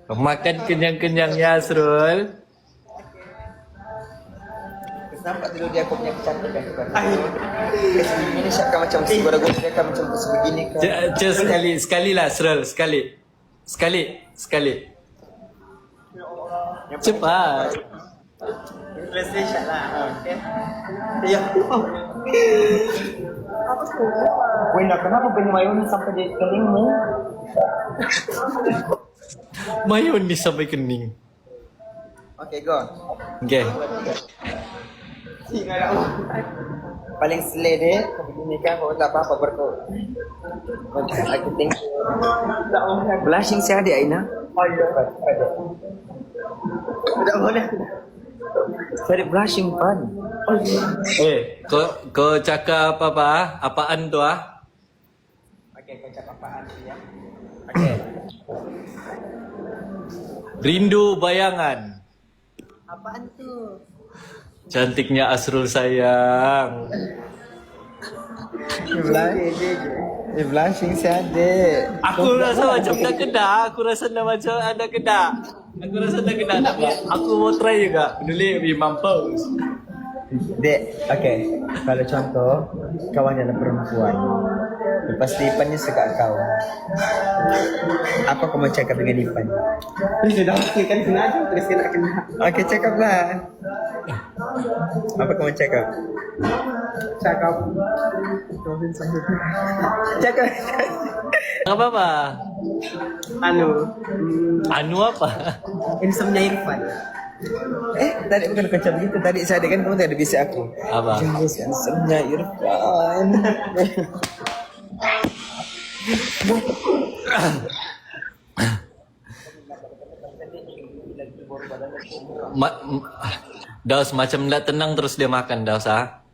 Makan kenyang-kenyang ya, Asrul. Nampak dulu dia aku punya kecantikan bukan? Ini siapkan macam segera-gera dia akan macam sebegini kan? Sekali lah, Asrul. Sekali. Cepat. Translation lah. Okay. Ya. Wena, kenapa punya mayonnaise sampai di kelingmu? Mayonis sampai kening. Okay, go. Okay. Paling selede begini kan kalau tak apa-apa berkau. Aku tengok. Blushing saya ada Aina. Ada. Tidak boleh. Cari blushing pan. Kau cakap apa? Apaan tu ah? Okey, kau cakap apaan tu ya? Okey. Rindu bayangan. Apaan tu? Cantiknya Asrul sayang. Blushing saya ada. Aku rasa macam dah kena. Aku rasa dah macam ada kena. Tapi aku mau try juga. Peduli lebih mampu. Dek, okey. Kalau contoh, kawan adalah perempuan. Lepas tu Ipannya suka kau. Apa kau mau cakap dengan Ipan? Sudah kan sengaja terus nak kena. Okey, cakaplah. Apa kau mau cakap? Cakap. Cakap. Apa? Anu apa? Insomnia Irfan. Tadi bukan kau cakap begitu. Tadi saya ada kan kamu tadi bisa aku. Apa? Insomnia Irfan. Daus macam tak tenang terus dia makan Daus ah.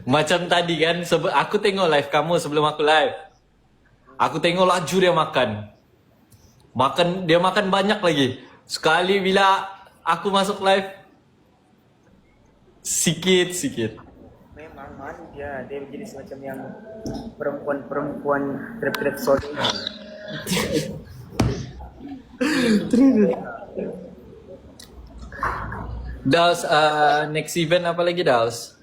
Macam tadi kan aku tengok live kamu sebelum aku live. Aku tengok laju dia makan. Dia makan banyak lagi. Sekali bila aku masuk live sikit. Memang malu dia jadi semacam yang perempuan trap solid. Daus next event apa lagi Daus?